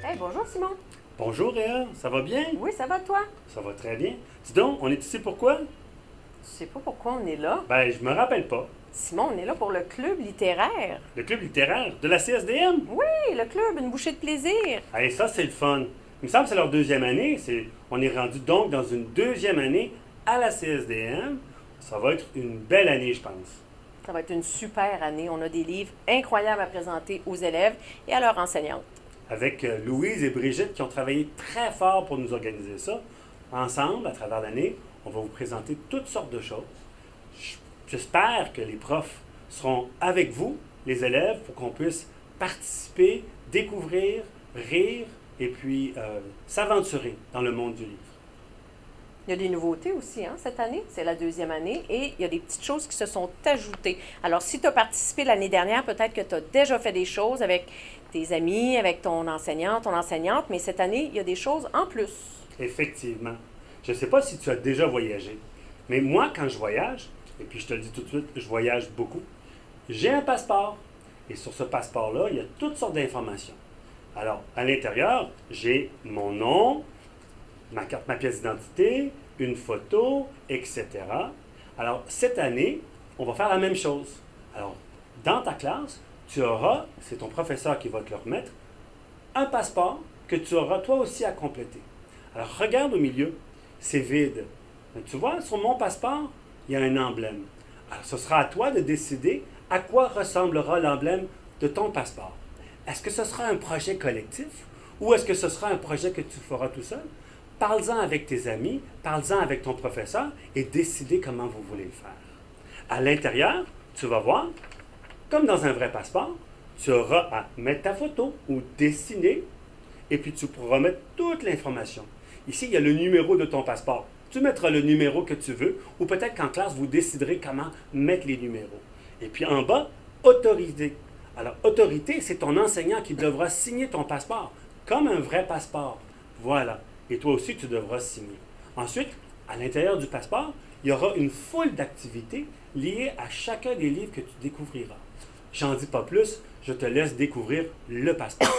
Hey, bonjour Simon. Bonjour Réa, ça va bien? Oui, ça va toi? Ça va très bien. Dis donc, on est ici pourquoi? Je sais pas pourquoi on est là. Ben, je me rappelle pas. Simon, on est là pour le club littéraire. Le club littéraire de la CSDM? Oui, le club, une bouchée de plaisir. Allez, ça c'est le fun. Il me semble que c'est leur deuxième année. On est rendu donc dans une deuxième année à la CSDM. Ça va être une belle année, je pense. Ça va être une super année. On a des livres incroyables à présenter aux élèves et à leurs enseignantes. Avec Louise et Brigitte qui ont travaillé très fort pour nous organiser ça. Ensemble, à travers l'année, on va vous présenter toutes sortes de choses. J'espère que les profs seront avec vous, les élèves, pour qu'on puisse participer, découvrir, rire et puis s'aventurer dans le monde du livre. Il y a des nouveautés aussi cette année. C'est la deuxième année et il y a des petites choses qui se sont ajoutées. Alors, si tu as participé l'année dernière, peut-être que tu as déjà fait des choses avec tes amis, avec ton enseignant, ton enseignante, mais cette année, il y a des choses en plus. Effectivement. Je ne sais pas si tu as déjà voyagé, mais moi, quand je voyage, et puis je te le dis tout de suite, je voyage beaucoup, j'ai un passeport. Et sur ce passeport-là, il y a toutes sortes d'informations. Alors, à l'intérieur, j'ai mon nom, ma pièce d'identité, une photo, etc. Alors, cette année, on va faire la même chose. Alors, dans ta classe, tu auras, c'est ton professeur qui va te le remettre, un passeport que tu auras toi aussi à compléter. Alors, regarde au milieu, c'est vide. Tu vois, sur mon passeport, il y a un emblème. Alors, ce sera à toi de décider à quoi ressemblera l'emblème de ton passeport. Est-ce que ce sera un projet collectif ou est-ce que ce sera un projet que tu feras tout seul? Parle-en avec tes amis, parle-en avec ton professeur et décidez comment vous voulez le faire. À l'intérieur, tu vas voir, comme dans un vrai passeport, tu auras à mettre ta photo ou dessiner et puis tu pourras mettre toute l'information. Ici, il y a le numéro de ton passeport. Tu mettras le numéro que tu veux ou peut-être qu'en classe, vous déciderez comment mettre les numéros. Et puis en bas, autorité. Alors, autorité, c'est ton enseignant qui devra signer ton passeport, comme un vrai passeport. Voilà. Et toi aussi, tu devras signer. Ensuite, à l'intérieur du passeport, il y aura une foule d'activités liées à chacun des livres que tu découvriras. J'en dis pas plus, je te laisse découvrir le passeport.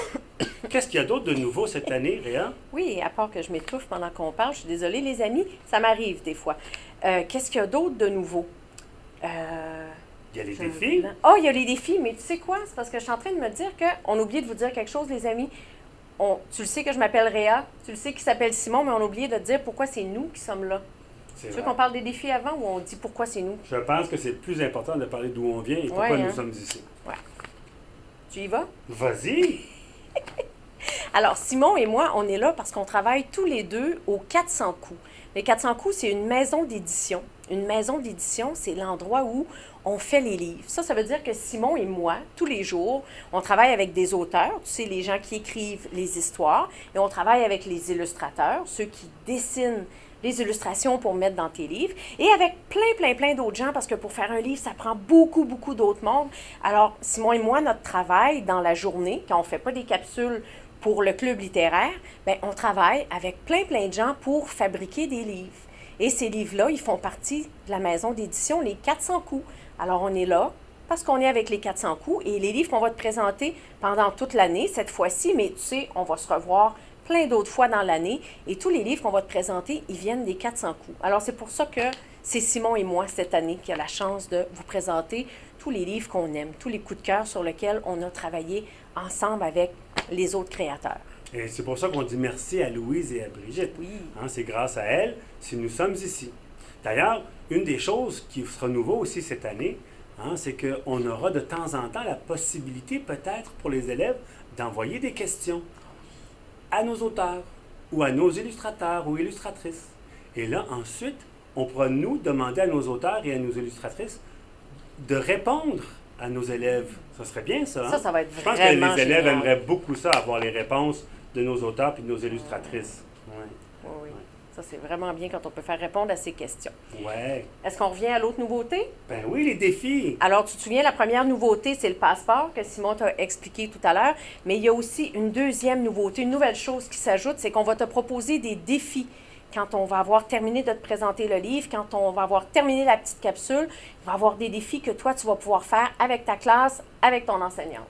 Qu'est-ce qu'il y a d'autre de nouveau cette année, Réa? Oui, à part que je m'étouffe pendant qu'on parle, je suis désolée les amis, ça m'arrive des fois. Qu'est-ce qu'il y a d'autre de nouveau? Il y a les défis. Oh, il y a les défis, mais tu sais quoi? C'est parce que je suis en train de me dire qu'on a oublié de vous dire quelque chose, les amis. Tu le sais que je m'appelle Réa, tu le sais qu'il s'appelle Simon, mais on a oublié de dire pourquoi c'est nous qui sommes là. Tu veux qu'on parle des défis avant ou on dit pourquoi c'est nous? Je pense que c'est plus important de parler d'où on vient et pourquoi nous sommes ici. Ouais. Tu y vas? Vas-y! Alors, Simon et moi, on est là parce qu'on travaille tous les deux au 400 coups. Les 400 coups, c'est une maison d'édition. Une maison d'édition, c'est l'endroit où on fait les livres. Ça veut dire que Simon et moi, tous les jours, on travaille avec des auteurs, tu sais, les gens qui écrivent les histoires, et on travaille avec les illustrateurs, ceux qui dessinent les illustrations pour mettre dans tes livres, et avec plein d'autres gens, parce que pour faire un livre, ça prend beaucoup d'autres mondes. Alors, Simon et moi, notre travail dans la journée, quand on ne fait pas des capsules pour le club littéraire, bien, on travaille avec plein de gens pour fabriquer des livres. Et ces livres-là, ils font partie de la maison d'édition Les 400 coups. Alors, on est là parce qu'on est avec les 400 coups et les livres qu'on va te présenter pendant toute l'année, cette fois-ci, mais tu sais, on va se revoir plein d'autres fois dans l'année et tous les livres qu'on va te présenter, ils viennent des 400 coups. Alors, c'est pour ça que c'est Simon et moi cette année qui a la chance de vous présenter tous les livres qu'on aime, tous les coups de cœur sur lesquels on a travaillé ensemble avec les autres créateurs. Et c'est pour ça qu'on dit merci à Louise et à Brigitte. Oui. C'est grâce à elles si nous sommes ici. D'ailleurs, une des choses qui sera nouveau aussi cette année, c'est qu'on aura de temps en temps la possibilité peut-être pour les élèves d'envoyer des questions à nos auteurs ou à nos illustrateurs ou illustratrices. Et là, ensuite, on pourra nous demander à nos auteurs et à nos illustratrices de répondre à nos élèves. Ça serait bien, ça. Ça va être Je pense vraiment que les élèves génial. aimeraient beaucoup ça, avoir les réponses de nos auteurs et de nos illustratrices. Oui. Ça, c'est vraiment bien quand on peut faire répondre à ces questions. Ouais. Est-ce qu'on revient à l'autre nouveauté? Ben oui, les défis. Alors, tu te souviens, la première nouveauté, c'est le passeport que Simon t'a expliqué tout à l'heure. Mais il y a aussi une deuxième nouveauté, une nouvelle chose qui s'ajoute, c'est qu'on va te proposer des défis. Quand on va avoir terminé de te présenter le livre, quand on va avoir terminé la petite capsule, il va y avoir des défis que toi, tu vas pouvoir faire avec ta classe, avec ton enseignant.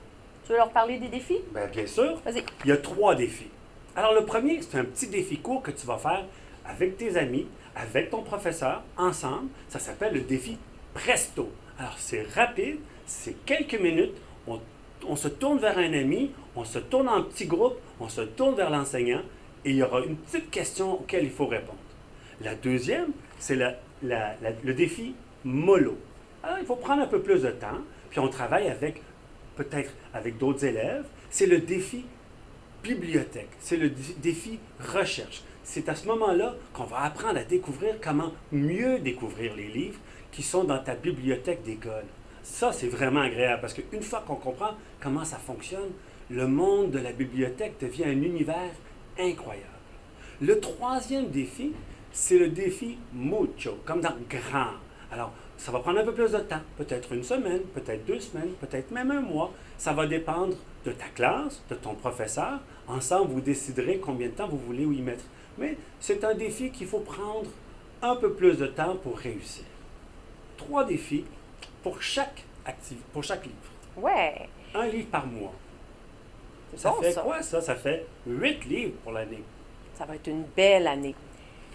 Tu veux leur parler des défis? Bien sûr. Vas-y. Il y a 3 défis. Alors, le premier, c'est un petit défi court que tu vas faire avec tes amis, avec ton professeur, ensemble. Ça s'appelle le défi Presto. Alors, c'est rapide, c'est quelques minutes. On se tourne vers un ami, on se tourne en petit groupe, on se tourne vers l'enseignant et il y aura une petite question auquel il faut répondre. La deuxième, c'est le défi Mollo. Alors, il faut prendre un peu plus de temps, puis on travaille peut-être avec d'autres élèves. C'est le défi bibliothèque, c'est le défi recherche. C'est à ce moment-là qu'on va apprendre à découvrir comment mieux découvrir les livres qui sont dans ta bibliothèque d'école. Ça, c'est vraiment agréable parce qu'une fois qu'on comprend comment ça fonctionne, le monde de la bibliothèque devient un univers incroyable. Le troisième défi, c'est le défi mucho, comme dans grand. Alors, ça va prendre un peu plus de temps, peut-être une semaine, peut-être 2 semaines, peut-être même un mois. Ça va dépendre de ta classe, de ton professeur. Ensemble, vous déciderez combien de temps vous voulez y mettre. Mais c'est un défi qu'il faut prendre un peu plus de temps pour réussir. 3 défis pour chaque livre. Ouais. Un livre par mois. C'est Ça bon, fait ça. quoi, ça? Ça fait 8 livres pour l'année. Ça va être une belle année.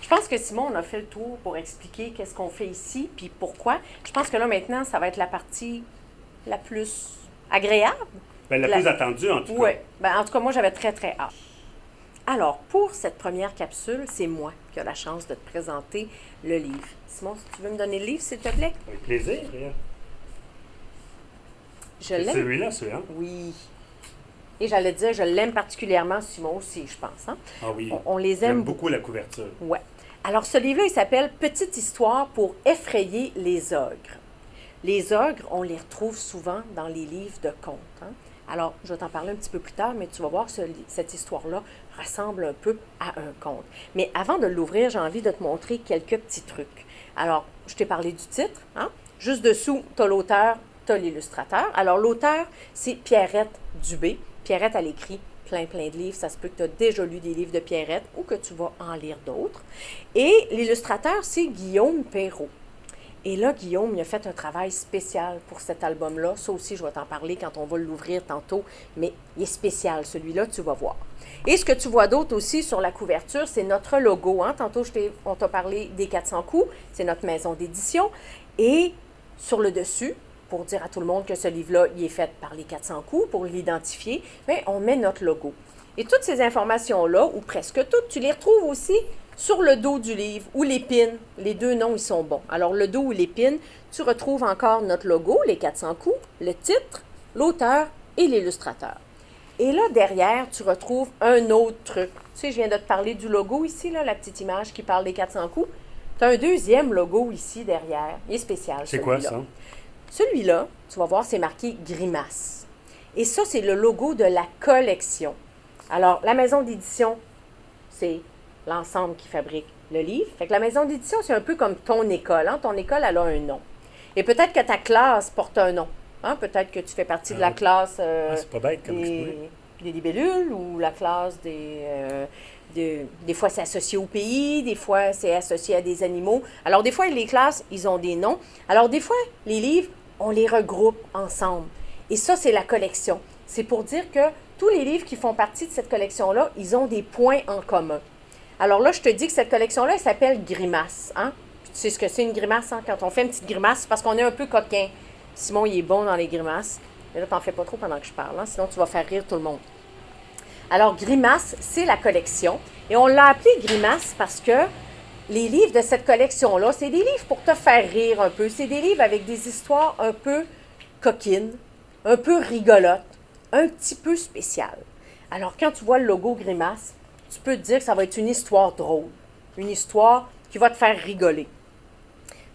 Je pense que Simon, on a fait le tour pour expliquer qu'est-ce qu'on fait ici, puis pourquoi. Je pense que là, maintenant, ça va être la partie la plus agréable. La plus attendue, en tout cas. Oui. En tout cas, moi, j'avais très, très hâte. Alors, pour cette première capsule, c'est moi qui ai la chance de te présenter le livre. Simon, si tu veux me donner le livre, s'il te plaît? Avec plaisir. Je l'aime. Celui-là. Oui. Et j'allais dire, je l'aime particulièrement, Simon aussi, je pense. Hein? Ah oui. On les aime J'aime beaucoup la couverture. Ouais. Alors, ce livre-là, il s'appelle Petite histoire pour effrayer les ogres. Les ogres, on les retrouve souvent dans les livres de contes. Hein? Alors, je vais t'en parler un petit peu plus tard, mais tu vas voir, cette histoire-là ressemble un peu à un conte. Mais avant de l'ouvrir, j'ai envie de te montrer quelques petits trucs. Alors, je t'ai parlé du titre. Hein? Juste dessous, tu as l'auteur, tu as l'illustrateur. Alors, l'auteur, c'est Pierrette Dubé. Pierrette, elle écrit plein de livres. Ça se peut que tu as déjà lu des livres de Pierrette ou que tu vas en lire d'autres. Et l'illustrateur, c'est Guillaume Perrault. Et là, Guillaume, il a fait un travail spécial pour cet album-là. Ça aussi, je vais t'en parler quand on va l'ouvrir tantôt. Mais il est spécial, celui-là, tu vas voir. Et ce que tu vois d'autre aussi sur la couverture, c'est notre logo. Hein? Tantôt, on t'a parlé des 400 coups. C'est notre maison d'édition. Et sur le dessus, pour dire à tout le monde que ce livre-là, il est fait par les 400 coups, pour l'identifier, bien, on met notre logo. Et toutes ces informations-là, ou presque toutes, tu les retrouves aussi sur le dos du livre, ou l'épine. Les 2 noms, ils sont bons. Alors, le dos ou l'épine, tu retrouves encore notre logo, les 400 coups, le titre, l'auteur et l'illustrateur. Et là, derrière, tu retrouves un autre truc. Tu sais, je viens de te parler du logo ici, là, la petite image qui parle des 400 coups. Tu as un deuxième logo ici, derrière. Il est spécial, c'est quoi, ça? Celui-là, tu vas voir, c'est marqué Grimace. Et ça, c'est le logo de la collection. Alors, la maison d'édition, c'est l'ensemble qui fabrique le livre. Fait que la maison d'édition, c'est un peu comme ton école. Hein? Ton école, elle a un nom. Et peut-être que ta classe porte un nom. Hein? Peut-être que tu fais partie de la classe c'est pas bête comme des libellules ou la classe des fois, c'est associé au pays, des fois, c'est associé à des animaux. Alors, des fois, les classes, ils ont des noms. Alors, des fois, les livres, on les regroupe ensemble. Et ça, c'est la collection. C'est pour dire que tous les livres qui font partie de cette collection-là, ils ont des points en commun. Alors là, je te dis que cette collection-là, elle s'appelle Grimace. Hein? Puis tu sais ce que c'est une grimace, hein? Quand on fait une petite grimace, c'est parce qu'on est un peu coquin. Simon, il est bon dans les grimaces. Mais là, t'en fais pas trop pendant que je parle, hein? Sinon tu vas faire rire tout le monde. Alors, Grimace, c'est la collection. Et on l'a appelé Grimace parce que les livres de cette collection-là, c'est des livres pour te faire rire un peu. C'est des livres avec des histoires un peu coquines, un peu rigolotes, un petit peu spéciales. Alors, quand tu vois le logo Grimace, tu peux te dire que ça va être une histoire drôle, une histoire qui va te faire rigoler.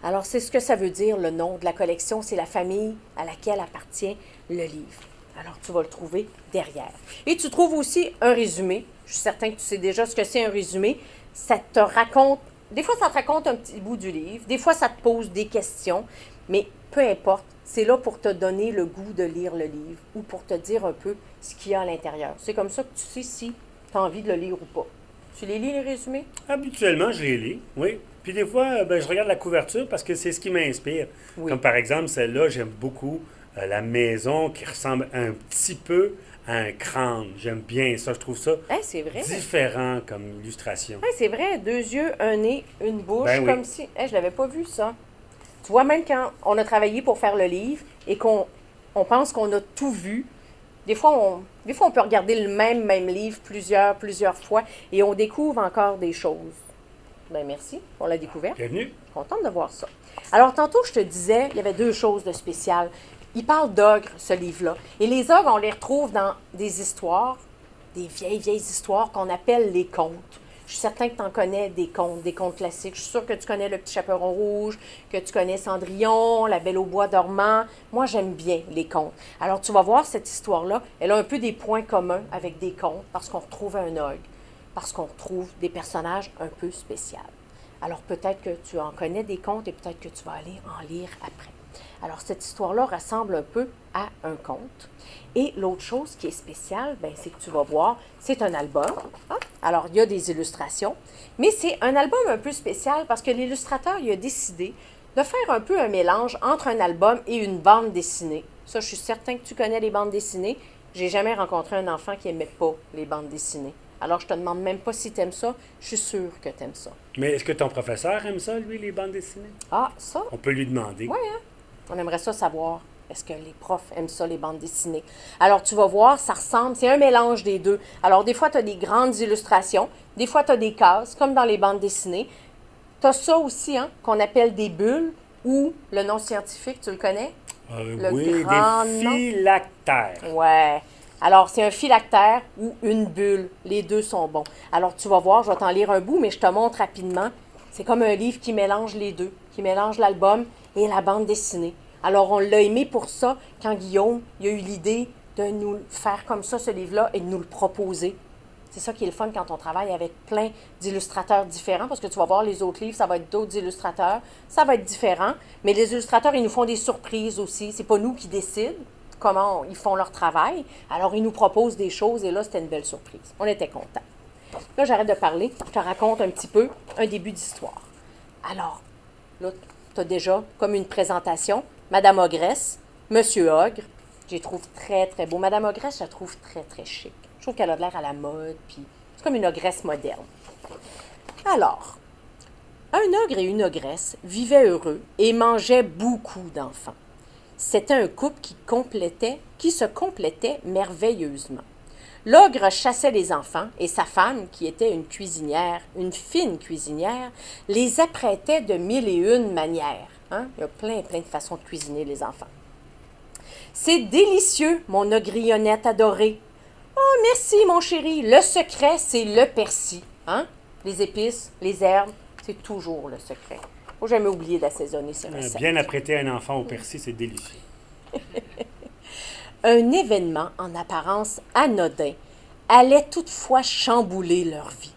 Alors, c'est ce que ça veut dire, le nom de la collection, c'est la famille à laquelle appartient le livre. Alors, tu vas le trouver derrière. Et tu trouves aussi un résumé. Je suis certain que tu sais déjà ce que c'est un résumé. Ça te raconte, des fois, ça te raconte un petit bout du livre. Des fois, ça te pose des questions. Mais peu importe, c'est là pour te donner le goût de lire le livre ou pour te dire un peu ce qu'il y a à l'intérieur. C'est comme ça que tu sais si tu as envie de le lire ou pas. Tu les lis, les résumés? Habituellement, je les lis, oui. Puis des fois, je regarde la couverture parce que c'est ce qui m'inspire. Oui. Comme par exemple, celle-là, j'aime beaucoup la maison qui ressemble un petit peu à un crâne. J'aime bien ça. Je trouve ça Hey, c'est vrai. différent comme illustration. Hey, c'est vrai. 2 yeux, un nez, une bouche, Ben oui. comme si... Hey, je l'avais pas vu, ça. Tu vois, même quand on a travaillé pour faire le livre et qu'on pense qu'on a tout vu, des fois, on peut regarder le même livre plusieurs fois et on découvre encore des choses. Ben merci pour la découverte. Bienvenue. Contente de voir ça. Alors, tantôt, je te disais, il y avait 2 choses de spécial. Il parle d'ogres, ce livre-là. Et les ogres, on les retrouve dans des histoires, des vieilles histoires qu'on appelle les contes. Je suis certain que tu en connais des contes classiques. Je suis sûre que tu connais Le Petit Chaperon Rouge, que tu connais Cendrillon, La Belle au bois dormant. Moi, j'aime bien les contes. Alors, tu vas voir cette histoire-là, elle a un peu des points communs avec des contes parce qu'on retrouve un ogre, parce qu'on retrouve des personnages un peu spéciaux. Alors, peut-être que tu en connais des contes et peut-être que tu vas aller en lire après. Alors, cette histoire-là ressemble un peu à un conte. Et l'autre chose qui est spéciale, ben, c'est que tu vas voir, c'est un album. Hein? Alors, il y a des illustrations, mais c'est un album un peu spécial parce que l'illustrateur, il a décidé de faire un peu un mélange entre un album et une bande dessinée. Ça, je suis certain que tu connais les bandes dessinées. J'ai jamais rencontré un enfant qui n'aimait pas les bandes dessinées. Alors, je te demande même pas si tu aimes ça. Je suis sûre que tu aimes ça. Mais est-ce que ton professeur aime ça, lui, les bandes dessinées? Ah, ça? On peut lui demander. Oui, hein? On aimerait ça savoir. Est-ce que les profs aiment ça, les bandes dessinées? Alors, tu vas voir, ça ressemble, c'est un mélange des deux. Alors, des fois, tu as des grandes illustrations, des fois, tu as des cases, comme dans les bandes dessinées. Tu as ça aussi, hein, qu'on appelle des bulles, ou le nom scientifique, tu le connais? Oui, grand des nom. phylactères. Ouais. Alors, c'est un phylactère ou une bulle. Les deux sont bons. Alors, tu vas voir, je vais t'en lire un bout, mais je te montre rapidement. C'est comme un livre qui mélange les deux, qui mélange l'album et la bande dessinée. Alors, on l'a aimé pour ça quand Guillaume il a eu l'idée de nous faire comme ça, ce livre-là, et de nous le proposer. C'est ça qui est le fun quand on travaille avec plein d'illustrateurs différents, parce que tu vas voir les autres livres, ça va être d'autres illustrateurs, ça va être différent. Mais les illustrateurs, ils nous font des surprises aussi. C'est pas nous qui décident comment ils font leur travail. Alors, ils nous proposent des choses, et là, c'était une belle surprise. On était contents. Là, j'arrête de parler, je te raconte un petit peu un début d'histoire. Alors, là, tu as déjà comme une présentation, Madame Ogresse, Monsieur Ogre. Je les trouve très, très beaux. Madame Ogresse, je la trouve très, très chic. Je trouve qu'elle a de l'air à la mode, puis c'est comme une ogresse moderne. Alors, un ogre et une ogresse vivaient heureux et mangeaient beaucoup d'enfants. C'était un couple qui se complétait merveilleusement. L'ogre chassait les enfants et sa femme, qui était une cuisinière, une fine cuisinière, les apprêtait de 1001 manières. Hein? Il y a plein de façons de cuisiner les enfants. C'est délicieux, mon ogrillonnette adorée. Oh, merci, mon chéri. Le secret, c'est le persil. Hein? Les épices, les herbes, c'est toujours le secret. Faut jamais oublier d'assaisonner ces recettes. Bien apprêter un enfant au persil, c'est délicieux. Un événement en apparence anodin allait toutefois chambouler leur vie.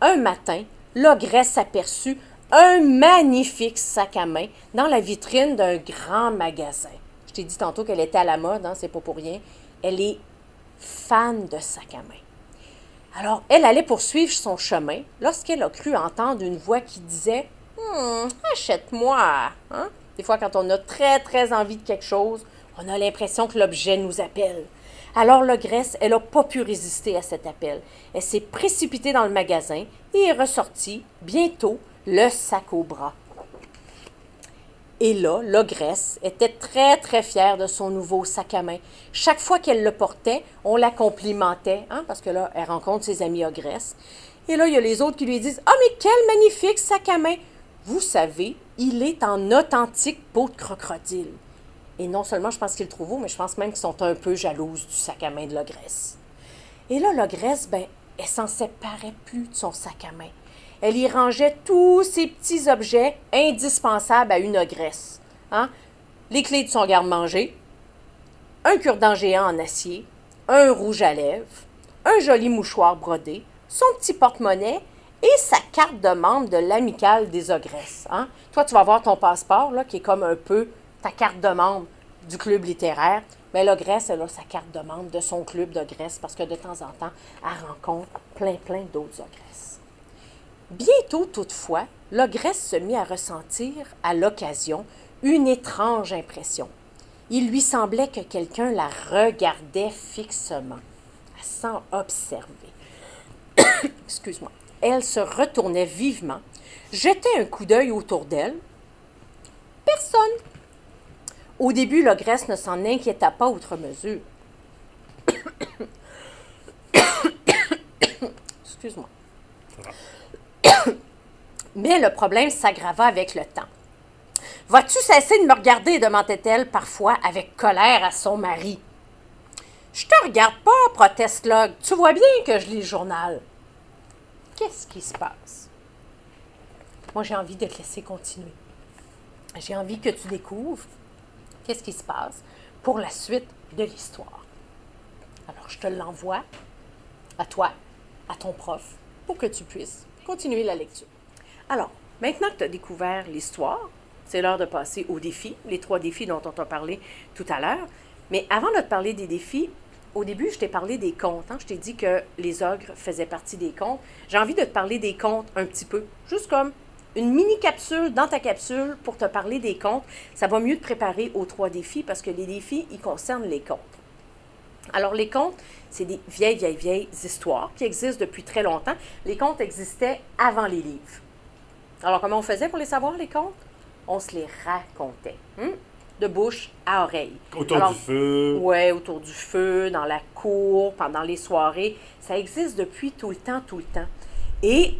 Un matin, l'ogresse aperçut un magnifique sac à main dans la vitrine d'un grand magasin. Je t'ai dit tantôt qu'elle était à la mode, hein, c'est pas pour rien. Elle est fan de sac à main. Alors, elle allait poursuivre son chemin lorsqu'elle a cru entendre une voix qui disait « Achète-moi! Hein? » Des fois, quand on a très, très envie de quelque chose, on a l'impression que l'objet nous appelle. Alors, l'ogresse, elle n'a pas pu résister à cet appel. Elle s'est précipitée dans le magasin et est ressortie, bientôt, le sac au bras. Et là, l'ogresse était très, très fière de son nouveau sac à main. Chaque fois qu'elle le portait, on la complimentait, hein, parce que là, elle rencontre ses amis ogresses. Et là, il y a les autres qui lui disent « Ah, mais quel magnifique sac à main! Vous savez, il est en authentique peau de crocodile. » Et non seulement je pense qu'ils le trouvent beau, mais je pense même qu'ils sont un peu jalouses du sac à main de l'ogresse. Et là, l'ogresse, ben, elle s'en séparait plus de son sac à main. Elle y rangeait tous ces petits objets indispensables à une ogresse. Hein? Les clés de son garde-manger, un cure-dent géant en acier, un rouge à lèvres, un joli mouchoir brodé, son petit porte-monnaie et sa carte de membre de l'amicale des ogresses. Hein? Toi, tu vas voir ton passeport, là, qui est comme un peu ta carte de membre du club littéraire. Mais l'ogresse, elle a sa carte de membre de son club d'ogresses parce que de temps en temps, elle rencontre plein d'autres ogresses. Bientôt, toutefois, l'ogresse se mit à ressentir, à l'occasion, une étrange impression. Il lui semblait que quelqu'un la regardait fixement. Elle s'en observait. Excuse-moi. Elle se retournait vivement, jetait un coup d'œil autour d'elle. Personne. Au début, l'ogresse ne s'en inquiéta pas outre mesure. Excuse-moi. Mais le problème s'aggrava avec le temps. « Vas-tu cesser de me regarder ?» demandait-elle parfois avec colère à son mari. « Je te regarde pas, proteste Log. Tu vois bien que je lis le journal. » Qu'est-ce qui se passe? Moi, j'ai envie de te laisser continuer. J'ai envie que tu découvres qu'est-ce qui se passe pour la suite de l'histoire. Alors, je te l'envoie à toi, à ton prof, pour que tu puisses continuer la lecture. Alors, maintenant que tu as découvert l'histoire, c'est l'heure de passer aux défis, les 3 défis dont on t'a parlé tout à l'heure. Mais avant de te parler des défis, au début, je t'ai parlé des contes. Je t'ai dit que les ogres faisaient partie des contes. J'ai envie de te parler des contes un petit peu, juste comme une mini-capsule dans ta capsule pour te parler des contes. Ça va mieux te préparer aux 3 défis parce que les défis, ils concernent les contes. Alors, les contes, c'est des vieilles histoires qui existent depuis très longtemps. Les contes existaient avant les livres. Alors, comment on faisait pour les savoir, les contes? On se les racontait, de bouche à oreille. Autour du feu. Oui, autour du feu, dans la cour, pendant les soirées. Ça existe depuis tout le temps. Et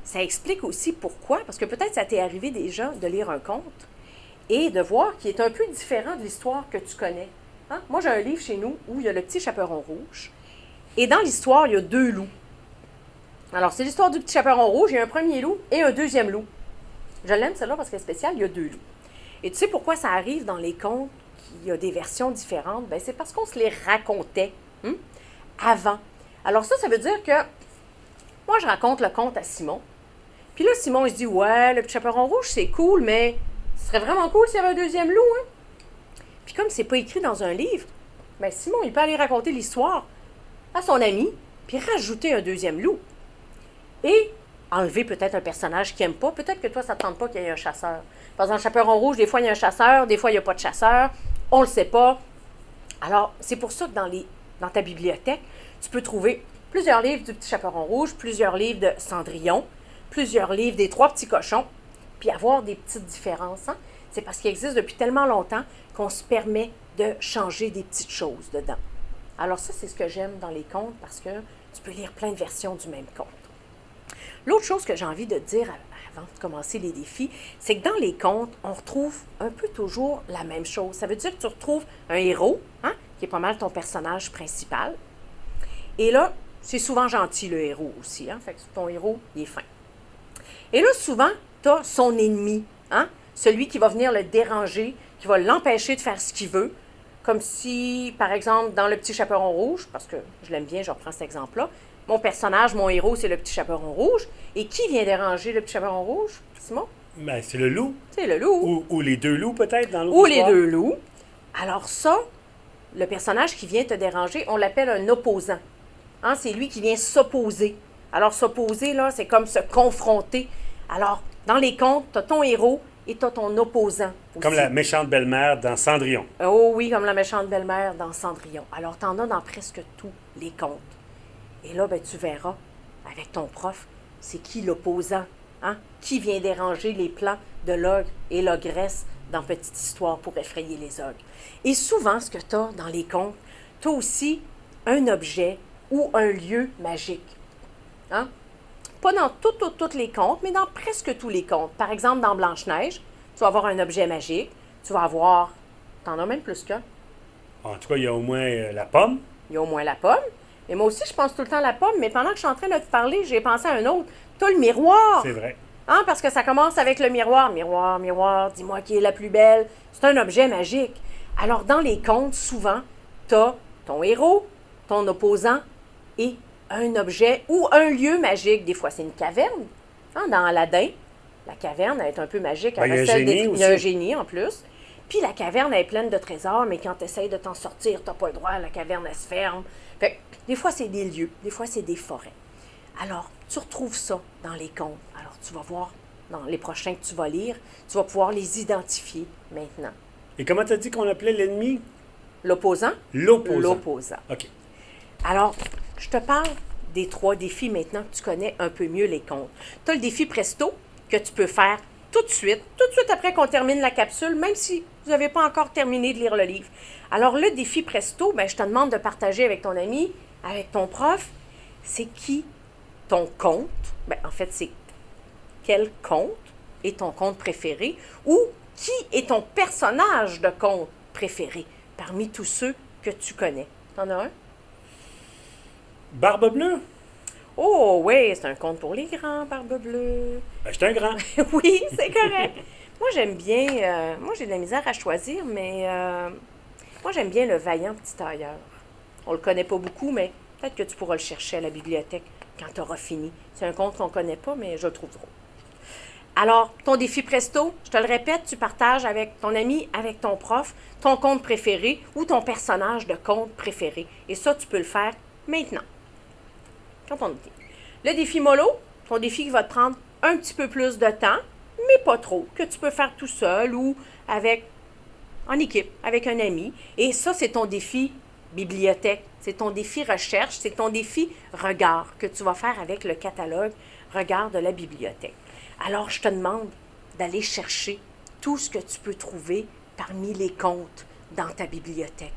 ça explique aussi pourquoi, parce que peut-être ça t'est arrivé déjà de lire un conte et de voir qu'il est un peu différent de l'histoire que tu connais. Moi, j'ai un livre chez nous où il y a le petit chaperon rouge. Et dans l'histoire, il y a 2 loups. Alors, c'est l'histoire du petit chaperon rouge. Il y a un premier loup et un deuxième loup. Je l'aime, celle-là, parce qu'elle est spéciale. Il y a 2 loups. Et tu sais pourquoi ça arrive dans les contes qu'il y a des versions différentes? Bien, c'est parce qu'on se les racontait avant. Alors ça veut dire que moi, je raconte le conte à Simon. Puis là, Simon, il se dit, ouais, le petit chaperon rouge, c'est cool, mais ce serait vraiment cool s'il y avait un deuxième loup, Puis comme c'est pas écrit dans un livre, bien, Simon, il peut aller raconter l'histoire à son ami, puis rajouter un deuxième loup. Et enlever peut-être un personnage qu'il n'aime pas. Peut-être que toi, ça ne te tente pas qu'il y ait un chasseur. Par exemple, chaperon rouge, des fois, il y a un chasseur, des fois, il n'y a pas de chasseur. On ne le sait pas. Alors, c'est pour ça que dans ta bibliothèque, tu peux trouver plusieurs livres du petit chaperon rouge, plusieurs livres de Cendrillon, plusieurs livres des 3 petits cochons, puis avoir des petites différences. C'est parce qu'il existe depuis tellement longtemps qu'on se permet de changer des petites choses dedans. Alors ça, c'est ce que j'aime dans les contes parce que tu peux lire plein de versions du même conte. L'autre chose que j'ai envie de dire avant de commencer les défis, c'est que dans les contes, on retrouve un peu toujours la même chose. Ça veut dire que tu retrouves un héros, qui est pas mal ton personnage principal. Et là, c'est souvent gentil le héros aussi. Fait que ton héros, il est fin. Et là, souvent, tu as son ennemi, celui qui va venir le déranger, qui va l'empêcher de faire ce qu'il veut. Comme si, par exemple, dans Le Petit Chaperon Rouge, parce que je l'aime bien, je reprends cet exemple-là, mon personnage, mon héros, c'est le Petit Chaperon Rouge. Et qui vient déranger le Petit Chaperon Rouge, Simon? Ben, c'est le loup. C'est le loup. Ou les 2 loups, peut-être, dans l'autre Ou histoire. les 2 loups. Alors ça, le personnage qui vient te déranger, on l'appelle un opposant. C'est lui qui vient s'opposer. Alors s'opposer, là, c'est comme se confronter. Alors, dans les contes, tu as ton héros et tu as ton opposant aussi. Comme la méchante belle-mère dans Cendrillon. Oh oui, comme la méchante belle-mère dans Cendrillon. Alors, tu en as dans presque tous les contes. Et là, ben, tu verras, avec ton prof, c'est qui l'opposant, Qui vient déranger les plans de l'ogre et l'ogresse dans Petite Histoire pour effrayer les ogres. Et souvent, ce que tu as dans les contes, tu as aussi un objet ou un lieu magique. Pas dans tous les contes, mais dans presque tous les contes. Par exemple, dans Blanche-Neige, tu vas avoir un objet magique. Tu vas avoir... T'en as même plus qu'un. En tout cas, il y a au moins la pomme. Il y a au moins la pomme. Et moi aussi, je pense tout le temps à la pomme, mais pendant que je suis en train de te parler, j'ai pensé à un autre. Tu as le miroir. C'est vrai. Parce que ça commence avec le miroir. Miroir, miroir, dis-moi qui est la plus belle. C'est un objet magique. Alors, dans les contes, souvent, tu as ton héros, ton opposant et un objet ou un lieu magique. Des fois, c'est une caverne. Dans Aladdin, la caverne, elle est un peu magique. Il y a un génie aussi. Il y a un génie en plus. Puis la caverne, elle est pleine de trésors, mais quand tu essaies de t'en sortir, tu n'as pas le droit. La caverne, elle se ferme. Fait que, des fois, c'est des lieux. Des fois, c'est des forêts. Alors, tu retrouves ça dans les contes. Alors, tu vas voir, dans les prochains que tu vas lire, tu vas pouvoir les identifier maintenant. Et comment tu as dit qu'on appelait l'ennemi? L'opposant? L'opposant. L'opposant. OK. Alors, je te parle des 3 défis maintenant que tu connais un peu mieux les comptes. Tu as le défi Presto que tu peux faire tout de suite après qu'on termine la capsule, même si vous n'avez pas encore terminé de lire le livre. Alors, le défi Presto, je te demande de partager avec ton ami, avec ton prof, c'est qui ton compte? En fait, c'est quel compte est ton compte préféré ou qui est ton personnage de conte préféré parmi tous ceux que tu connais. T'en as un? Barbe bleue? Oh oui, c'est un conte pour les grands, Barbe bleue. Ben, je suis un grand. Oui, c'est correct. Moi, j'aime bien... moi, j'ai de la misère à choisir, mais... moi, j'aime bien le vaillant petit tailleur. On le connaît pas beaucoup, mais peut-être que tu pourras le chercher à la bibliothèque quand tu auras fini. C'est un conte qu'on ne connaît pas, mais je le trouve drôle. Alors, ton défi Presto, je te le répète, tu partages avec ton ami, avec ton prof, ton conte préféré ou ton personnage de conte préféré. Et ça, tu peux le faire maintenant. Quand on dit. Le défi mollo, ton défi qui va te prendre un petit peu plus de temps, mais pas trop, que tu peux faire tout seul ou en équipe, avec un ami. Et ça, c'est ton défi bibliothèque, c'est ton défi recherche, c'est ton défi regard que tu vas faire avec le catalogue regard de la bibliothèque. Alors, je te demande d'aller chercher tout ce que tu peux trouver parmi les contes dans ta bibliothèque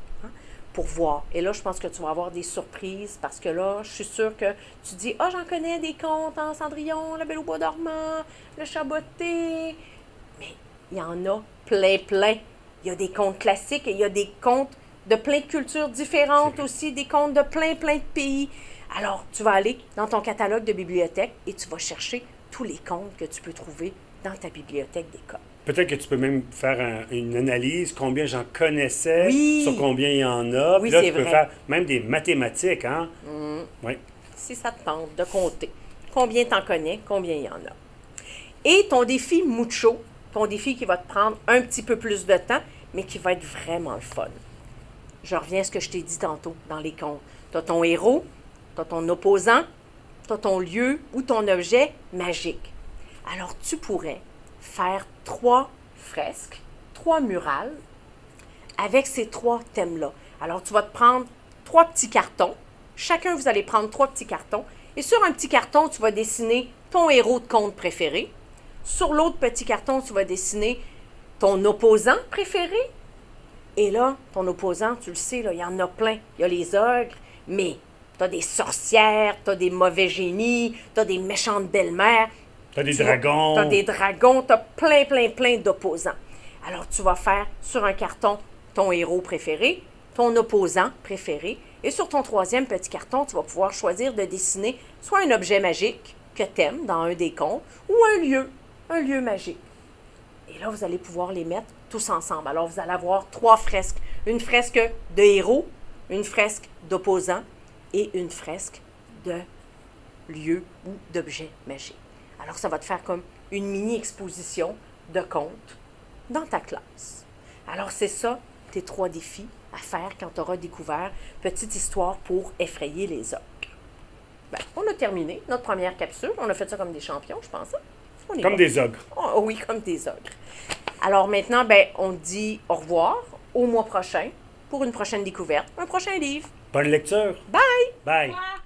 pour voir. Et là, je pense que tu vas avoir des surprises parce que là, je suis sûre que tu dis « Ah, j'en connais des contes, en Cendrillon, La Belle au bois dormant, Le Chat botté. » Mais il y en a plein. Il y a des contes classiques et il y a des contes de plein de cultures différentes aussi, des contes de plein de pays. Alors, tu vas aller dans ton catalogue de bibliothèque et tu vas chercher tous les contes que tu peux trouver dans ta bibliothèque d'école. Peut-être que tu peux même faire une analyse, combien j'en connaissais, Oui. sur combien il y en a. Oui, Puis là, c'est tu peux vrai. faire même des mathématiques, hein? Oui. Si ça te tente de compter combien t'en connais, combien il y en a. Et ton défi Mucho, ton défi qui va te prendre un petit peu plus de temps, mais qui va être vraiment le fun. Je reviens à ce que je t'ai dit tantôt dans les contes. Tu as ton héros, tu as ton opposant, tu as ton lieu ou ton objet magique. Alors, tu pourrais faire 3 fresques, 3 murales avec ces 3 thèmes-là. Alors, tu vas te prendre 3 petits cartons. Chacun, vous allez prendre 3 petits cartons. Et sur un petit carton, tu vas dessiner ton héros de conte préféré. Sur l'autre petit carton, tu vas dessiner ton opposant préféré. Et là, ton opposant, tu le sais, là, il y en a plein. Il y a les ogres, mais tu as des sorcières, tu as des mauvais génies, tu as des méchantes belles-mères. T'as des dragons. Tu as des dragons, tu as plein d'opposants. Alors, tu vas faire sur un carton ton héros préféré, ton opposant préféré, et sur ton 3e petit carton, tu vas pouvoir choisir de dessiner soit un objet magique que tu aimes dans un des contes, ou un lieu magique. Et là, vous allez pouvoir les mettre tous ensemble. Alors, vous allez avoir 3 fresques. Une fresque de héros, une fresque d'opposant et une fresque de lieu ou d'objet magique. Alors, ça va te faire comme une mini-exposition de contes dans ta classe. Alors, c'est ça, tes 3 défis à faire quand tu auras découvert Petite histoire pour effrayer les ogres. On a terminé notre première capsule. On a fait ça comme des champions, je pense. Comme des ogres. Oh, oui, comme des ogres. Alors maintenant, on dit au revoir au mois prochain pour une prochaine découverte, un prochain livre. Bonne lecture. Bye! Bye. Au revoir.